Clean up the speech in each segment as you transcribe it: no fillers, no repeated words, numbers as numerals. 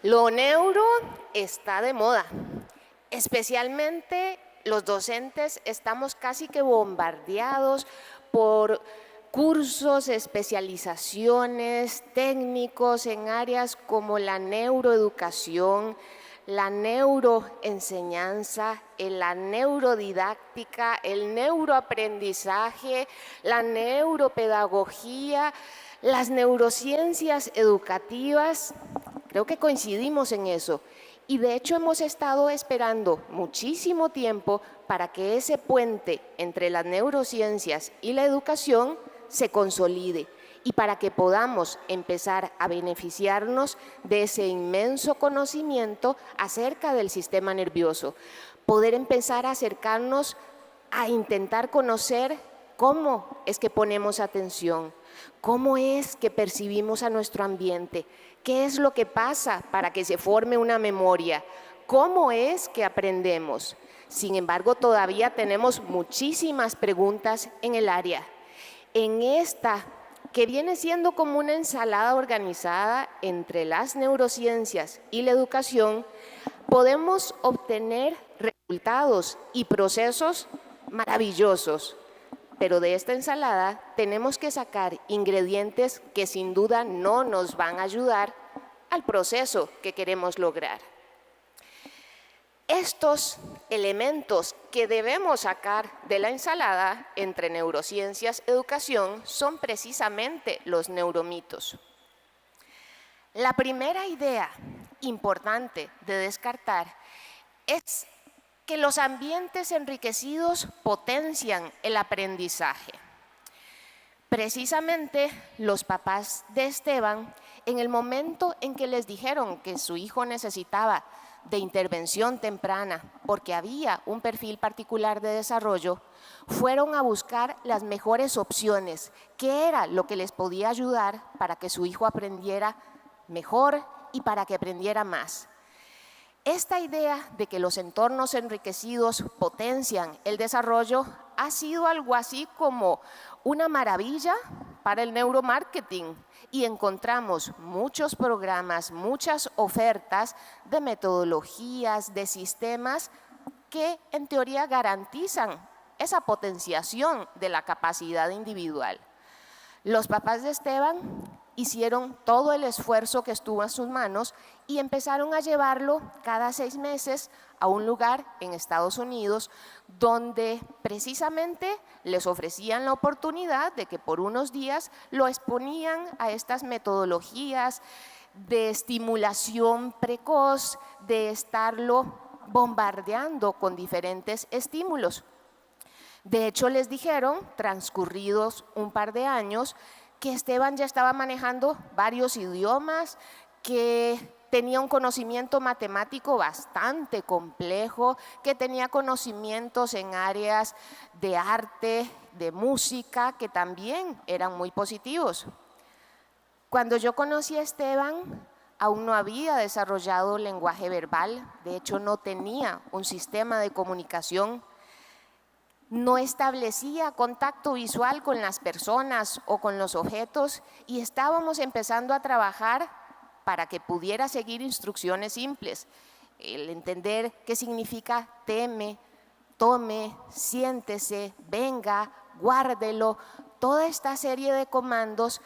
Lo neuro está de moda, especialmente los docentes estamos casi que bombardeados por cursos, especializaciones, técnicos en áreas como la neuroeducación, la neuroenseñanza, la neurodidáctica, el neuroaprendizaje, la neuropedagogía, las neurociencias educativas. Creo que coincidimos en eso. Y de hecho hemos estado esperando muchísimo tiempo para que ese puente entre las neurociencias y la educación se consolide y para que podamos empezar a beneficiarnos de ese inmenso conocimiento acerca del sistema nervioso, poder empezar a acercarnos a intentar conocer cómo es que ponemos atención, cómo es que percibimos a nuestro ambiente, qué es lo que pasa para que se forme una memoria, cómo es que aprendemos. Sin embargo, todavía tenemos muchísimas preguntas en el área. En esta, que viene siendo como una ensalada organizada entre las neurociencias y la educación, podemos obtener resultados y procesos maravillosos. Pero de esta ensalada tenemos que sacar ingredientes que sin duda no nos van a ayudar al proceso que queremos lograr. Estos elementos que debemos sacar de la ensalada entre neurociencias y educación son precisamente los neuromitos. La primera idea importante de descartar es que los ambientes enriquecidos potencian el aprendizaje. Precisamente los papás de Esteban, en el momento en que les dijeron que su hijo necesitaba de intervención temprana porque había un perfil particular de desarrollo, fueron a buscar las mejores opciones, qué era lo que les podía ayudar para que su hijo aprendiera mejor y para que aprendiera más. Esta idea de que los entornos enriquecidos potencian el desarrollo ha sido algo así como una maravilla para el neuromarketing y encontramos muchos programas, muchas ofertas de metodologías, de sistemas que en teoría garantizan esa potenciación de la capacidad individual. Los papás de Esteban hicieron todo el esfuerzo que estuvo en sus manos y empezaron a llevarlo cada 6 meses a un lugar en Estados Unidos donde precisamente les ofrecían la oportunidad de que por unos días lo exponían a estas metodologías de estimulación precoz, de estarlo bombardeando con diferentes estímulos. De hecho, les dijeron, transcurridos un par de años, que Esteban ya estaba manejando varios idiomas, que tenía un conocimiento matemático bastante complejo, que tenía conocimientos en áreas de arte, de música, que también eran muy positivos. Cuando yo conocí a Esteban, aún no había desarrollado lenguaje verbal, de hecho no tenía un sistema de comunicación, no establecía contacto visual con las personas o con los objetos y estábamos empezando a trabajar para que pudiera seguir instrucciones simples. El entender qué significa teme, tome, siéntese, venga, guárdelo, toda esta serie de comandos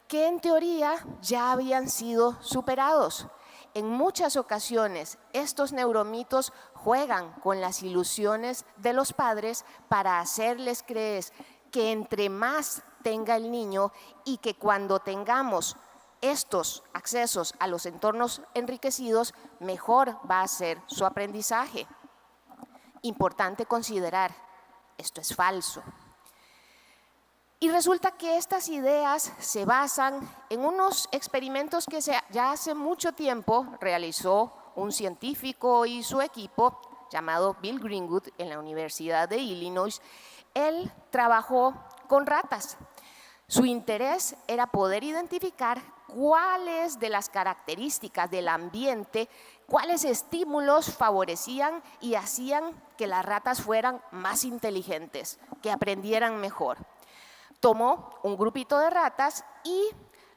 que en teoría ya habían sido superados. En muchas ocasiones estos neuromitos juegan con las ilusiones de los padres para hacerles creer que entre más tenga el niño y que cuando tengamos estos accesos a los entornos enriquecidos, mejor va a ser su aprendizaje. Importante considerar, esto es falso. Y resulta que estas ideas se basan en unos experimentos que ya hace mucho tiempo realizó un científico y su equipo llamado Bill Greenwood en la Universidad de Illinois. Él trabajó con ratas. Su interés era poder identificar cuáles de las características del ambiente, cuáles estímulos favorecían y hacían que las ratas fueran más inteligentes, que aprendieran mejor. Tomó un grupito de ratas y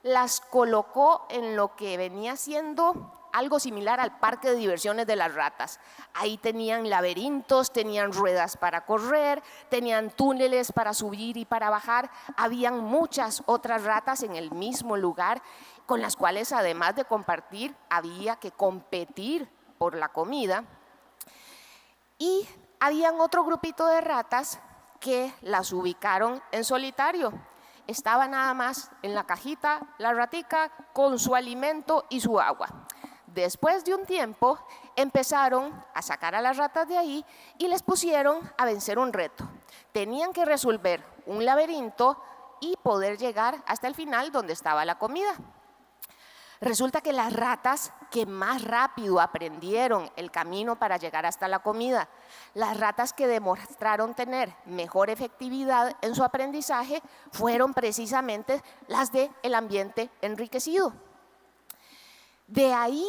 las colocó en lo que venía siendo algo similar al parque de diversiones de las ratas. Ahí tenían laberintos, tenían ruedas para correr, tenían túneles para subir y para bajar. Habían muchas otras ratas en el mismo lugar con las cuales, además de compartir, había que competir por la comida. Y habían otro grupito de ratas que las ubicaron en solitario. Estaba nada más en la cajita la ratica con su alimento y su agua. Después de un tiempo empezaron a sacar a las ratas de ahí y les pusieron a vencer un reto. Tenían que resolver un laberinto y poder llegar hasta el final donde estaba la comida. Resulta que las ratas que más rápido aprendieron el camino para llegar hasta la comida, las ratas que demostraron tener mejor efectividad en su aprendizaje, fueron precisamente las del ambiente enriquecido. De ahí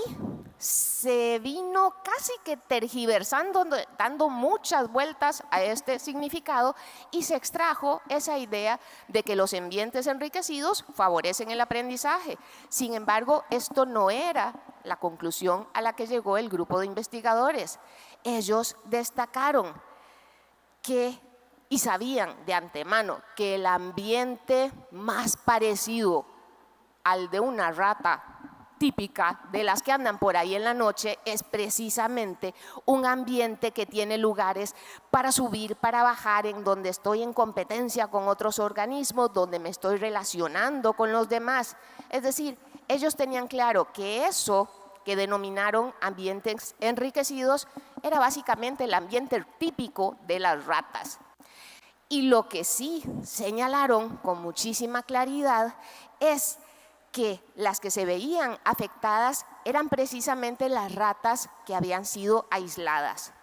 se vino casi que tergiversando, dando muchas vueltas a este significado y se extrajo esa idea de que los ambientes enriquecidos favorecen el aprendizaje. Sin embargo, esto no era la conclusión a la que llegó el grupo de investigadores. Ellos destacaron y sabían de antemano que el ambiente más parecido al de una rata típica de las que andan por ahí en la noche es precisamente un ambiente que tiene lugares para subir, para bajar, en donde estoy en competencia con otros organismos, donde me estoy relacionando con los demás. Es decir, ellos tenían claro que eso que denominaron ambientes enriquecidos era básicamente el ambiente típico de las ratas. Y lo que sí señalaron con muchísima claridad es que las que se veían afectadas eran precisamente las ratas que habían sido aisladas,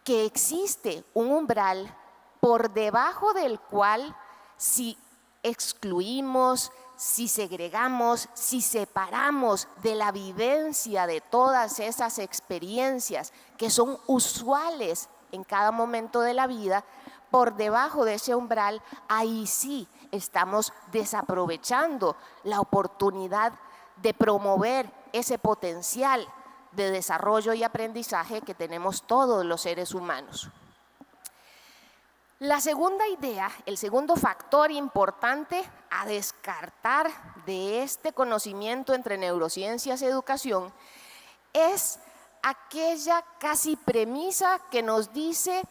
que existe un umbral por debajo del cual si excluimos, si segregamos, si separamos de la vivencia de todas esas experiencias que son usuales en cada momento de la vida, por debajo de ese umbral, ahí sí estamos desaprovechando la oportunidad de promover ese potencial de desarrollo y aprendizaje que tenemos todos los seres humanos. La segunda idea, el segundo factor importante a descartar de este conocimiento entre neurociencias y educación es aquella casi premisa que nos dice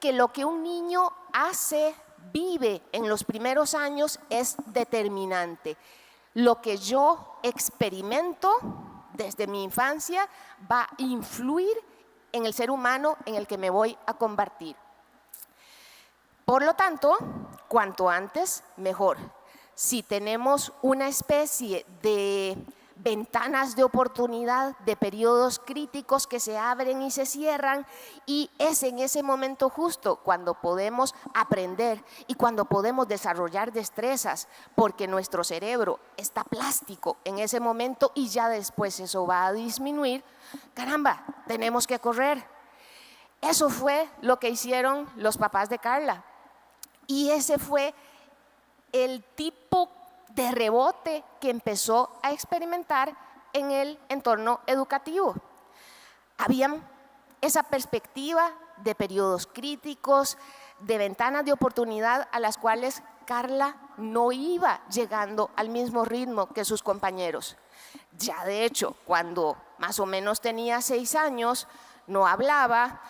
que lo que un niño vive en los primeros años es determinante. Lo que yo experimento desde mi infancia va a influir en el ser humano en el que me voy a convertir. Por lo tanto, cuanto antes, mejor. Si tenemos una especie de ventanas de oportunidad, de periodos críticos que se abren y se cierran, y es en ese momento justo cuando podemos aprender y cuando podemos desarrollar destrezas, porque nuestro cerebro está plástico en ese momento y ya después eso va a disminuir. Caramba, tenemos que correr. Eso fue lo que hicieron los papás de Carla, y ese fue el tipo de rebote que empezó a experimentar en el entorno educativo. Había esa perspectiva de periodos críticos, de ventanas de oportunidad a las cuales Carla no iba llegando al mismo ritmo que sus compañeros. Ya de hecho, cuando más o menos tenía 6 años, no hablaba,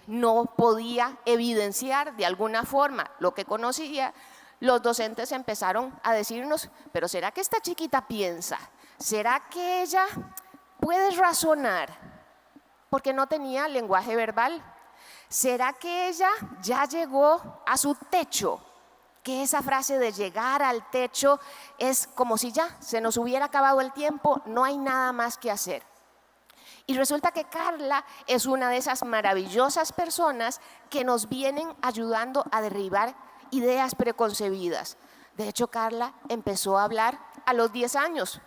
no podía evidenciar de alguna forma lo que conocía. Los docentes empezaron a decirnos, pero ¿será que esta chiquita piensa? ¿Será que ella puede razonar? Porque no tenía lenguaje verbal. ¿Será que ella ya llegó a su techo? Que esa frase de llegar al techo es como si ya se nos hubiera acabado el tiempo, no hay nada más que hacer. Y resulta que Carla es una de esas maravillosas personas que nos vienen ayudando a derribar ideas preconcebidas. De hecho, Carla empezó a hablar a los 10 años.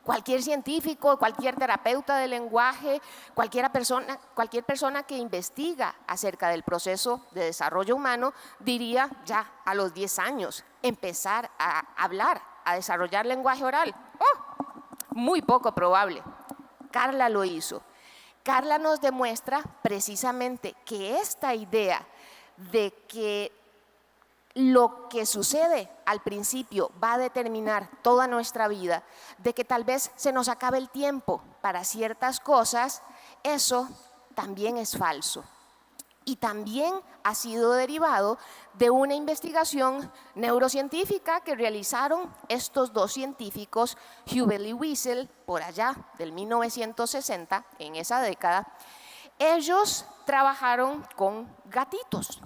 Cualquier científico, cualquier terapeuta del lenguaje, cualquier persona que investiga acerca del proceso de desarrollo humano diría ya a los 10 años empezar a hablar, a desarrollar lenguaje oral. ¡Oh! Muy poco probable. Carla lo hizo. Carla nos demuestra precisamente que esta idea de que lo que sucede al principio va a determinar toda nuestra vida, de que tal vez se nos acabe el tiempo para ciertas cosas, eso también es falso. Y también ha sido derivado de una investigación neurocientífica que realizaron estos dos científicos, Hubel y Wiesel, por allá del 1960, en esa década. Ellos trabajaron con gatitos.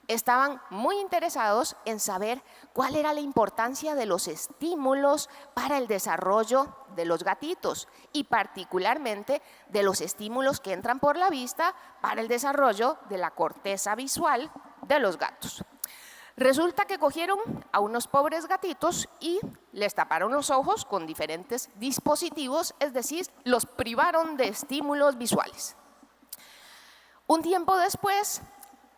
Estaban muy interesados en saber cuál era la importancia de los estímulos para el desarrollo de los gatitos y particularmente de los estímulos que entran por la vista para el desarrollo de la corteza visual de los gatos. Resulta que cogieron a unos pobres gatitos y les taparon los ojos con diferentes dispositivos, es decir, los privaron de estímulos visuales. Un tiempo después,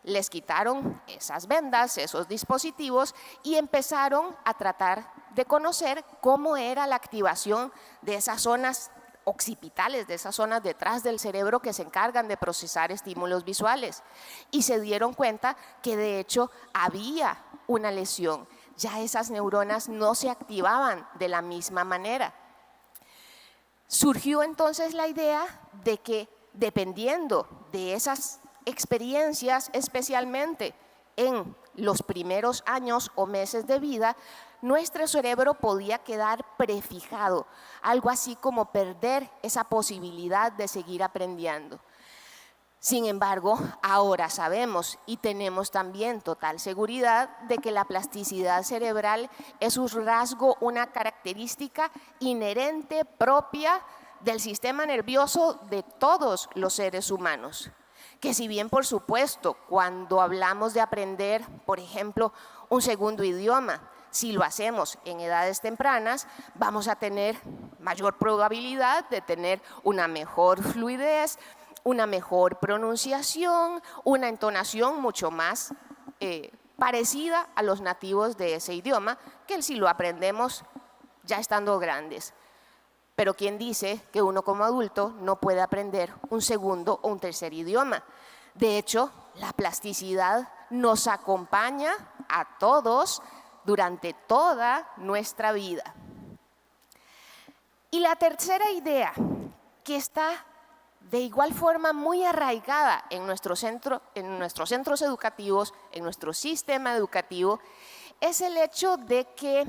les quitaron esas vendas, esos dispositivos y empezaron a tratar de conocer cómo era la activación de esas zonas occipitales, de esas zonas detrás del cerebro que se encargan de procesar estímulos visuales. Y se dieron cuenta que de hecho había una lesión, ya esas neuronas no se activaban de la misma manera. Surgió entonces la idea de que dependiendo de esas experiencias, especialmente en los primeros años o meses de vida, nuestro cerebro podía quedar prefijado, algo así como perder esa posibilidad de seguir aprendiendo. Sin embargo, ahora sabemos y tenemos también total seguridad de que la plasticidad cerebral es un rasgo, una característica inherente, propia del sistema nervioso de todos los seres humanos. Que si bien, por supuesto, cuando hablamos de aprender, por ejemplo, un segundo idioma, si lo hacemos en edades tempranas, vamos a tener mayor probabilidad de tener una mejor fluidez, una mejor pronunciación, una entonación mucho más parecida a los nativos de ese idioma, que si lo aprendemos ya estando grandes. Pero ¿quién dice que uno como adulto no puede aprender un segundo o un tercer idioma? De hecho, la plasticidad nos acompaña a todos durante toda nuestra vida. Y la tercera idea, que está de igual forma muy arraigada en nuestros centros educativos, en nuestro sistema educativo, es el hecho de que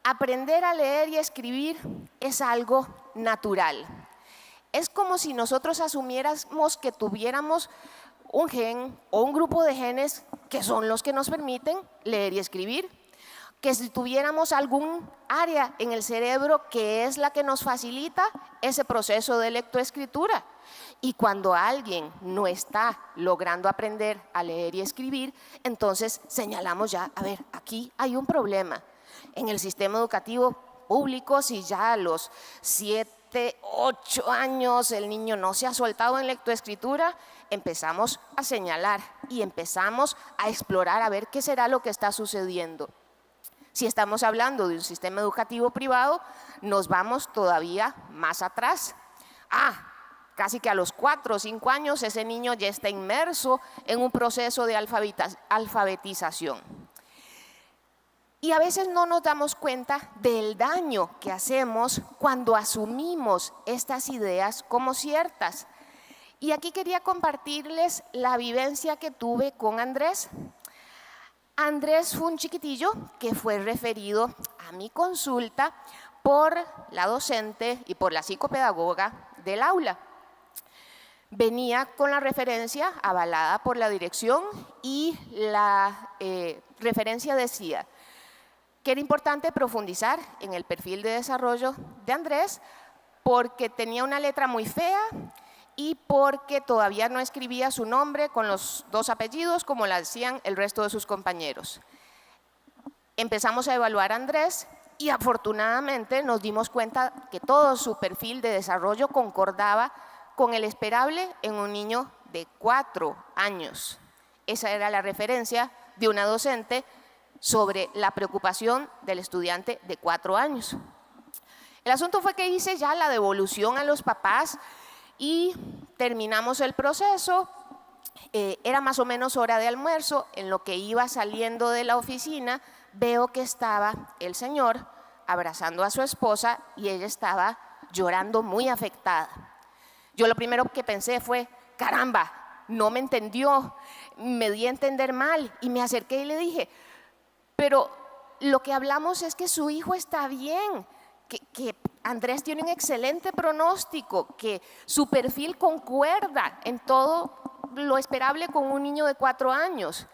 aprender a leer y escribir es algo natural. Es como si nosotros asumiéramos que tuviéramos un gen o un grupo de genes que son los que nos permiten leer y escribir, que si tuviéramos algún área en el cerebro que es la que nos facilita ese proceso de lectoescritura. Y cuando alguien no está logrando aprender a leer y escribir, entonces señalamos ya, a ver, aquí hay un problema. En el sistema educativo público, si ya a los 7, 8 años el niño no se ha soltado en lectoescritura, empezamos a señalar y empezamos a explorar a ver qué será lo que está sucediendo. Si estamos hablando de un sistema educativo privado, nos vamos todavía más atrás. Casi que a los 4 o 5 años ese niño ya está inmerso en un proceso de alfabetización. Y a veces no nos damos cuenta del daño que hacemos cuando asumimos estas ideas como ciertas. Y aquí quería compartirles la vivencia que tuve con Andrés. Andrés fue un chiquitillo que fue referido a mi consulta por la docente y por la psicopedagoga del aula. Venía con la referencia avalada por la dirección y la referencia decía que era importante profundizar en el perfil de desarrollo de Andrés porque tenía una letra muy fea y porque todavía no escribía su nombre con los 2 apellidos como lo hacían el resto de sus compañeros. Empezamos a evaluar a Andrés y afortunadamente nos dimos cuenta que todo su perfil de desarrollo concordaba con el esperable en un niño de 4 años. Esa era la referencia de una docente sobre la preocupación del estudiante de 4 años. El asunto fue que hice ya la devolución a los papás y terminamos el proceso. Era más o menos hora de almuerzo. En lo que iba saliendo de la oficina, veo que estaba el señor abrazando a su esposa y ella estaba llorando muy afectada. Yo lo primero que pensé fue, caramba, no me entendió, me di a entender mal, y me acerqué y le dije, pero lo que hablamos es que su hijo está bien, que Andrés tiene un excelente pronóstico, que su perfil concuerda en todo lo esperable con un niño de 4 años.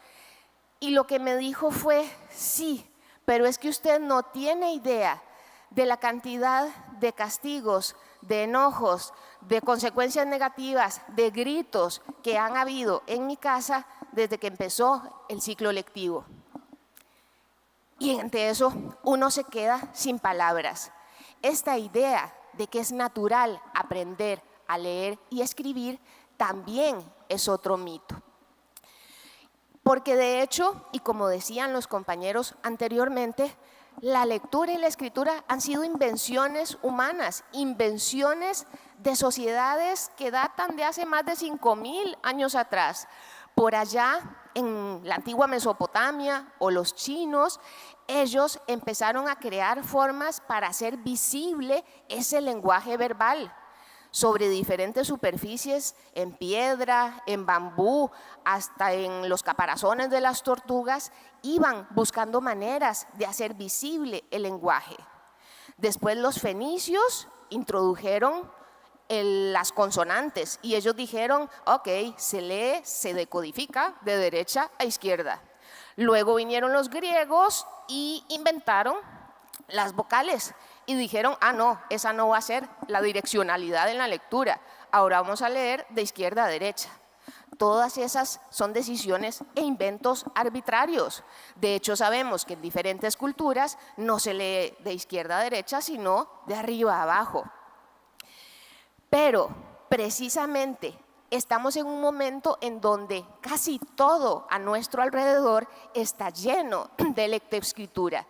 Y lo que me dijo fue, sí, pero es que usted no tiene idea de la cantidad de castigos, de enojos, de consecuencias negativas, de gritos que han habido en mi casa desde que empezó el ciclo lectivo. Y ante eso uno se queda sin palabras. Esta idea de que es natural aprender a leer y escribir también es otro mito. Porque de hecho, y como decían los compañeros anteriormente, la lectura y la escritura han sido invenciones humanas, invenciones de sociedades que datan de hace más de 5.000 años atrás. Por allá en la antigua Mesopotamia o los chinos, ellos empezaron a crear formas para hacer visible ese lenguaje verbal sobre diferentes superficies, en piedra, en bambú, hasta en los caparazones de las tortugas, iban buscando maneras de hacer visible el lenguaje. Después los fenicios introdujeron las consonantes y ellos dijeron, ok, se lee, se decodifica de derecha a izquierda. Luego vinieron los griegos y inventaron las vocales y dijeron, ah no, esa no va a ser la direccionalidad en la lectura, ahora vamos a leer de izquierda a derecha. Todas esas son decisiones e inventos arbitrarios. De hecho, sabemos que en diferentes culturas no se lee de izquierda a derecha, sino de arriba a abajo. Pero precisamente estamos en un momento en donde casi todo a nuestro alrededor está lleno de lectoescritura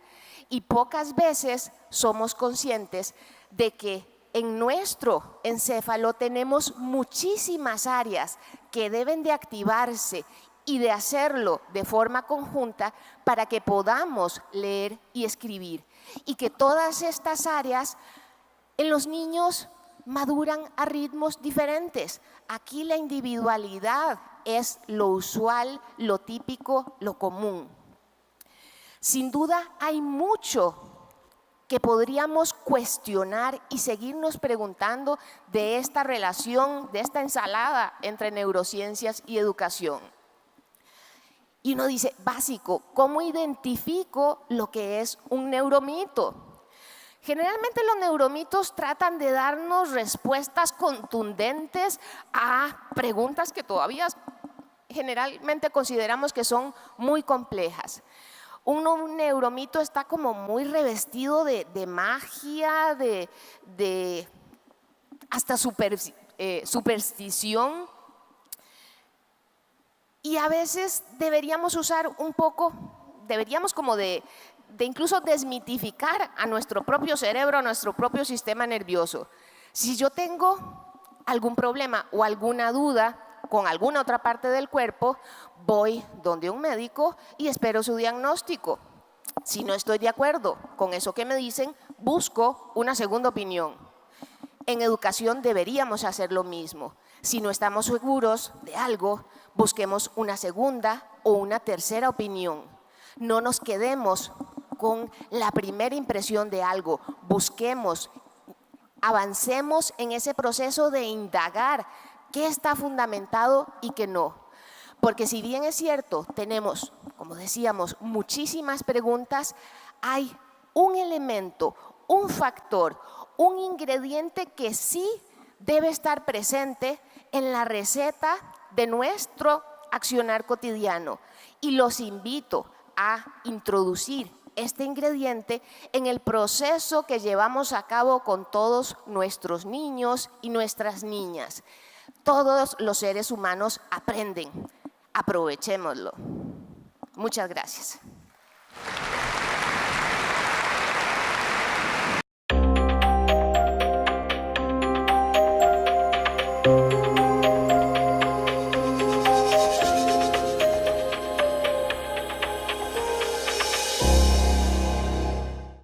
y pocas veces somos conscientes de que en nuestro encéfalo tenemos muchísimas áreas que deben de activarse y de hacerlo de forma conjunta para que podamos leer y escribir. Y que todas estas áreas en los niños maduran a ritmos diferentes. Aquí la individualidad es lo usual, lo típico, lo común. Sin duda hay mucho que podríamos cuestionar y seguirnos preguntando de esta relación, de esta ensalada entre neurociencias y educación. Y uno dice, básico, ¿cómo identifico lo que es un neuromito? Generalmente los neuromitos tratan de darnos respuestas contundentes a preguntas que todavía generalmente consideramos que son muy complejas. Un neuromito está como muy revestido de magia, de hasta superstición. Y a veces deberíamos usar un poco, deberíamos como de incluso desmitificar a nuestro propio cerebro, a nuestro propio sistema nervioso. Si yo tengo algún problema o alguna duda con alguna otra parte del cuerpo, voy donde un médico y espero su diagnóstico. Si no estoy de acuerdo con eso que me dicen, busco una segunda opinión. En educación deberíamos hacer lo mismo. Si no estamos seguros de algo, busquemos una segunda o una tercera opinión. No nos quedemos con la primera impresión de algo, busquemos, avancemos en ese proceso de indagar qué está fundamentado y qué no. Porque si bien es cierto, tenemos, como decíamos, muchísimas preguntas, hay un elemento, un factor, un ingrediente que sí debe estar presente en la receta de nuestro accionar cotidiano. Y los invito a introducir este ingrediente en el proceso que llevamos a cabo con todos nuestros niños y nuestras niñas. Todos los seres humanos aprenden, aprovechémoslo. Muchas gracias.